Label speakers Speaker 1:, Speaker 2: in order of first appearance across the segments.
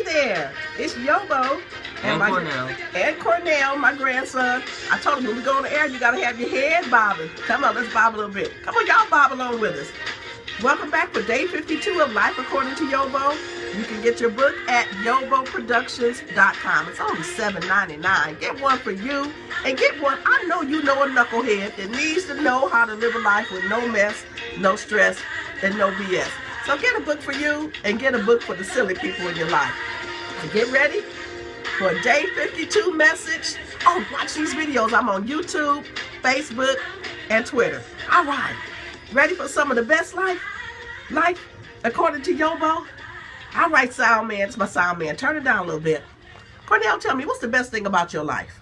Speaker 1: there, it's YoBo and Cornell, my grandson. I told him when we go on the air, you gotta have your head bobbing. Come on, let's bob a little bit. Come on, y'all bob along with us. Welcome back for day 52 of Life According to YoBo. You can get your book at YoBoProductions.com. It's only $7.99. Get one for you and get one. I know you know a knucklehead that needs to know how to live a life with no mess, no stress, and no BS. So get a book for you and get a book for the silly people in your life. So get ready for day 52 message. Oh, watch these videos. I'm on YouTube, Facebook, and Twitter. All right. Ready for some of the best life according to YoBo? All right, sound man. It's my sound man. Turn it down a little bit. Cornell, tell me, what's the best thing about your life?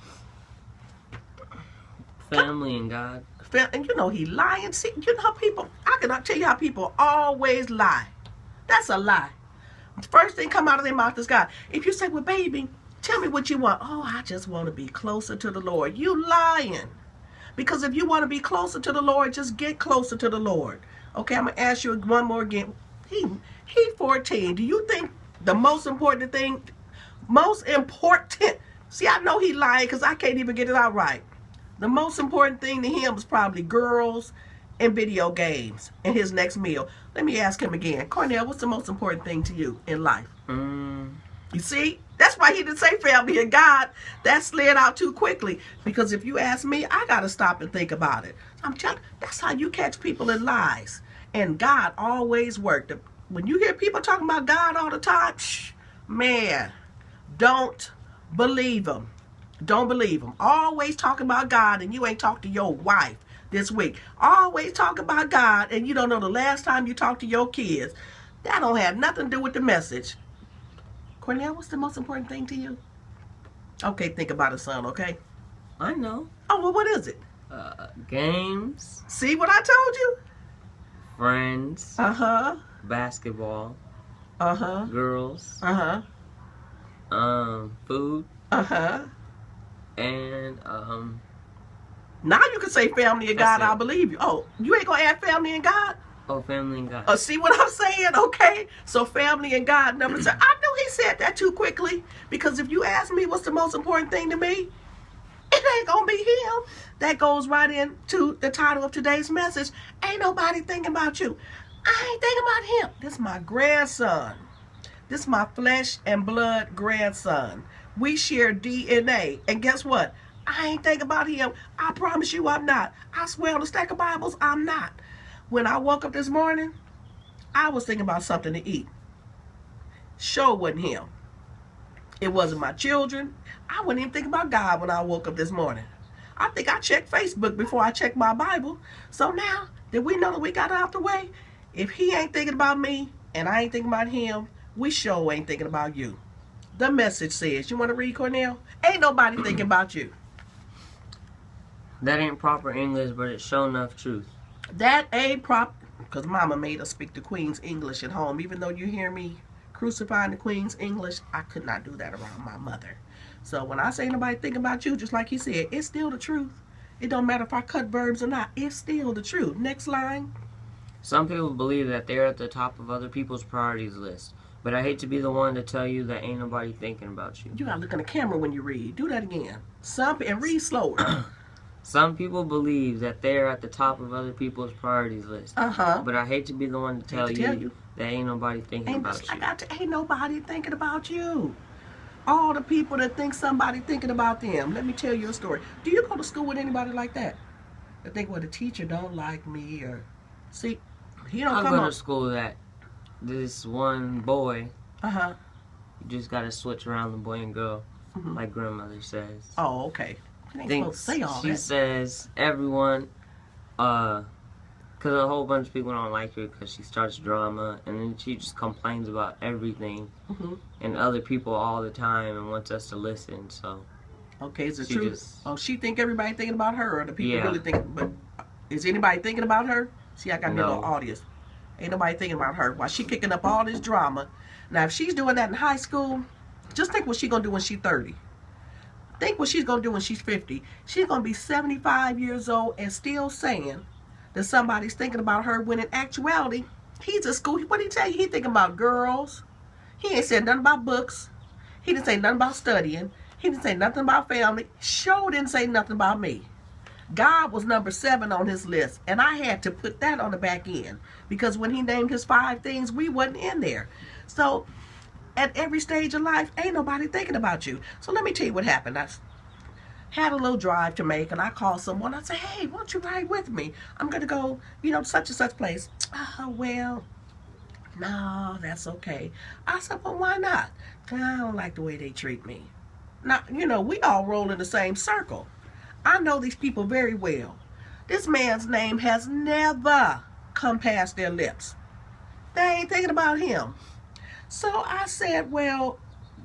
Speaker 2: Family and God.
Speaker 1: And you know he lying. See, you know how people, I cannot tell you how people always lie. That's a lie. The first thing come out of their mouth is God. If you say, well, baby, tell me what you want. Oh, I just want to be closer to the Lord. You lying. Because if you want to be closer to the Lord, just get closer to the Lord. Okay, I'm going to ask you one more again. He 14. Do you think the most important thing, see, I know he lying because I can't even get it out right. The most important thing to him is probably girls and video games and his next meal. Let me ask him again. Cornell, what's the most important thing to you in life? You see? That's why he didn't say family and God. That slid out too quickly. Because if you ask me, I got to stop and think about it. I'm telling you, that's how you catch people in lies. And God always worked. When you hear people talking about God all the time, man, don't believe them. Don't believe them. Always talk about God and you ain't talked to your wife this week. Always talk about God and you don't know the last time you talked to your kids. That don't have nothing to do with the message. Cornell, what's the most important thing to you? Okay, think about it, son, okay?
Speaker 2: I know.
Speaker 1: Oh, well, what is it?
Speaker 2: Games.
Speaker 1: See what I told you?
Speaker 2: Friends.
Speaker 1: Uh-huh.
Speaker 2: Basketball.
Speaker 1: Uh-huh.
Speaker 2: Girls.
Speaker 1: Uh-huh.
Speaker 2: Food.
Speaker 1: Uh-huh.
Speaker 2: And,
Speaker 1: now you can say family and God, I'll believe you. Oh, you ain't gonna add family and God?
Speaker 2: Oh, family and God.
Speaker 1: See what I'm saying? Okay. So family and God, number 2. I knew he said that too quickly. Because if you ask me what's the most important thing to me, it ain't gonna be him. That goes right into the title of today's message. Ain't nobody thinking about you. I ain't thinking about him. This is my grandson. This is my flesh and blood grandson. We share DNA. And guess what? I ain't thinking about him. I promise you I'm not. I swear on a stack of Bibles, I'm not. When I woke up this morning, I was thinking about something to eat. Sure wasn't him. It wasn't my children. I wasn't even thinking about God when I woke up this morning. I think I checked Facebook before I checked my Bible. So now that we know that we got it out the way, if he ain't thinking about me and I ain't thinking about him, we sure ain't thinking about you. The message says, you want to read, Cornell? Ain't nobody thinking about you.
Speaker 2: That ain't proper English, but it's sure enough truth.
Speaker 1: That ain't proper, because Mama made us speak the Queen's English at home. Even though you hear me crucifying the Queen's English, I could not do that around my mother. So when I say nobody thinking about you, just like he said, it's still the truth. It don't matter if I cut verbs or not. It's still the truth. Next line.
Speaker 2: Some people believe that they're at the top of other people's priorities list. But I hate to be the one to tell you that ain't nobody thinking about you.
Speaker 1: You gotta look in the camera when you read. Do that again. And read slower.
Speaker 2: Some people believe that they're at the top of other people's priorities list. But I hate to be the one to tell you that ain't nobody thinking about you.
Speaker 1: Ain't nobody thinking about you. All the people that think somebody thinking about them. Let me tell you a story. Do you go to school with anybody like that? That think, well, the teacher don't like me, or see, he don't come
Speaker 2: I go to school that this one boy.
Speaker 1: You
Speaker 2: just gotta switch around the boy and girl, like grandmother says.
Speaker 1: Oh, okay. She
Speaker 2: says everyone, because a whole bunch of people don't like her because she starts drama, and then she just complains about everything and other people all the time and wants us to listen. So
Speaker 1: okay, is it true? She think everybody thinking about her, or the people really thinking? But is anybody thinking about her? See, I got me a little audience. Ain't nobody thinking about her. While she kicking up all this drama. Now, if she's doing that in high school, just think what she's gonna do when she's 30. Think what she's going to do when she's 50. She's going to be 75 years old and still saying that somebody's thinking about her, when in actuality, he's at school. What did he tell you? He thinking about girls. He ain't said nothing about books. He didn't say nothing about studying. He didn't say nothing about family. Sure didn't say nothing about me. God was number 7 on his list, and I had to put that on the back end because when he named his 5 things, we wasn't in there. So at every stage of life, ain't nobody thinking about you. So let me tell you what happened. I had a little drive to make, and I called someone. I said, hey, why don't you ride with me? I'm going to go, such and such place. Well, no, that's okay. I said, well, why not? I don't like the way they treat me. Now, we all roll in the same circle. I know these people very well. This man's name has never come past their lips. They ain't thinking about him. So I said, well,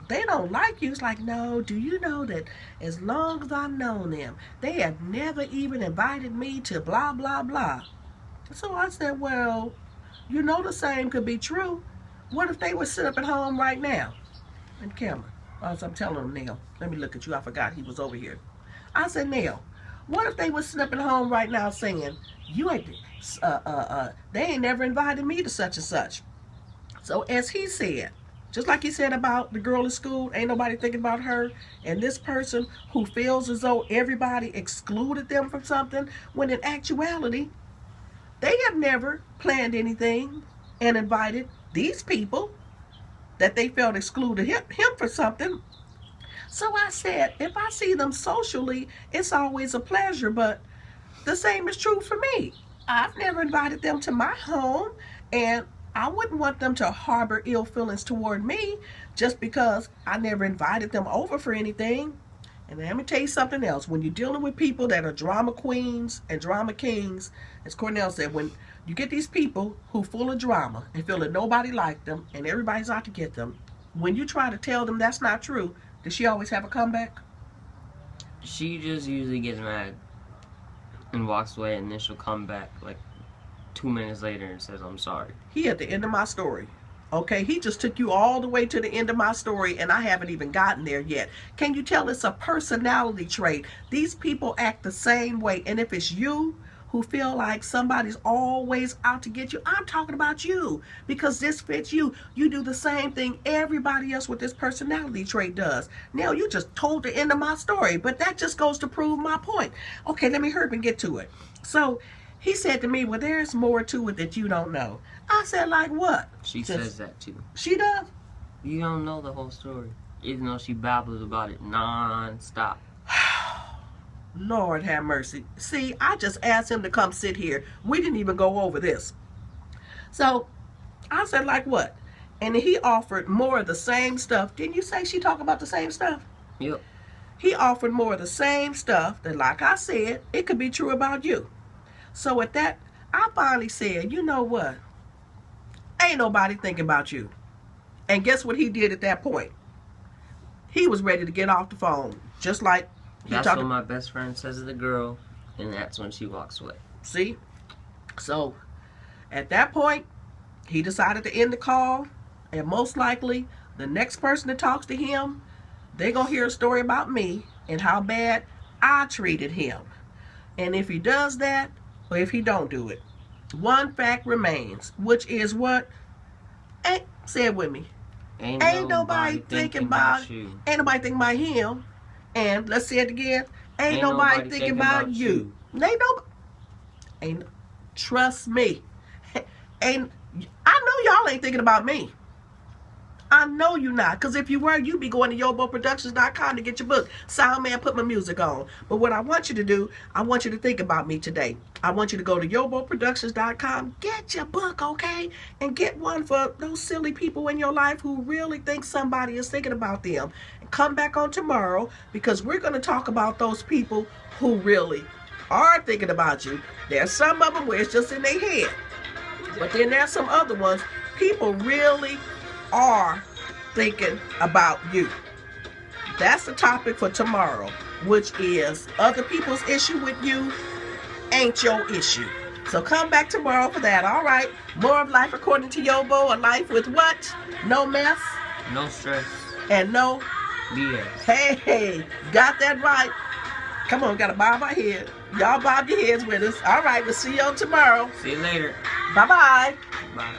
Speaker 1: they don't like you. It's like, no, do you know that as long as I've known them, they have never even invited me to blah, blah, blah. So I said, well, the same could be true. What if they were sitting up at home right now? And camera. As I'm telling him, Neil, let me look at you. I forgot he was over here. I said, Neil, what if they were sitting up at home right now saying, they ain't never invited me to such and such. So as he said, just like he said about the girl in school, ain't nobody thinking about her, and this person who feels as though everybody excluded them from something, when in actuality, they have never planned anything and invited these people that they felt excluded him for something. So I said, if I see them socially, it's always a pleasure, but the same is true for me. I've never invited them to my home, and I wouldn't want them to harbor ill feelings toward me just because I never invited them over for anything. And let me tell you something else. When you're dealing with people that are drama queens and drama kings, as Cornell said, when you get these people who full of drama and feel that nobody likes them and everybody's out to get them, when you try to tell them that's not true, does she always have a comeback?
Speaker 2: She just usually gets mad and walks away, and then she'll come back like 2 minutes later and says, I'm sorry.
Speaker 1: He at the end of my story. Okay, he just took you all the way to the end of my story, and I haven't even gotten there yet. Can you tell it's a personality trait? These people act the same way, and if it's you who feel like somebody's always out to get you, I'm talking about you, because this fits you. You do the same thing everybody else with this personality trait does. Now, you just told the end of my story, but that just goes to prove my point. Okay, let me hurry up and get to it. So he said to me, well, there's more to it that you don't know. I said, like what?
Speaker 2: She says that too.
Speaker 1: She does?
Speaker 2: You don't know the whole story, even though she babbles about it non-stop.
Speaker 1: Lord have mercy. See, I just asked him to come sit here. We didn't even go over this. So I said, like what? And he offered more of the same stuff. Didn't you say she talked about the same stuff?
Speaker 2: Yep.
Speaker 1: He offered more of the same stuff that, like I said, it could be true about you. So at that, I finally said, you know what? Ain't nobody thinking about you. And guess what he did at that point? He was ready to get off the phone. Just like
Speaker 2: that's what my best friend says to the girl, and that's when she walks away.
Speaker 1: See? So at that point, he decided to end the call, and most likely the next person that talks to him, they're going to hear a story about me and how bad I treated him. And if he does that, or if he don't do it, one fact remains, which is what? Say it with me. Ain't nobody thinking about you. Ain't nobody thinking about him. And let's say it again. Ain't nobody thinking about you. Ain't. Trust me. I know y'all ain't thinking about me. I know you not, because if you were, you'd be going to YoBoProductions.com to get your book. Soundman, put my music on. But what I want you to do, I want you to think about me today. I want you to go to YoBoProductions.com, get your book, okay? And get one for those silly people in your life who really think somebody is thinking about them. And come back on tomorrow, because we're going to talk about those people who really are thinking about you. There's some of them where it's just in their head. But then there's some other ones, people really are thinking about you. That's the topic for tomorrow, which is other people's issue with you ain't your issue. So come back tomorrow for that. All right. More of life according to YoBo. A life with what? No mess.
Speaker 2: No stress.
Speaker 1: And no
Speaker 2: BS.
Speaker 1: Hey, got that right. Come on, gotta bob our head. Y'all bob your heads with us. All right, we'll see you on tomorrow.
Speaker 2: See you later.
Speaker 1: Bye-bye.
Speaker 2: Bye.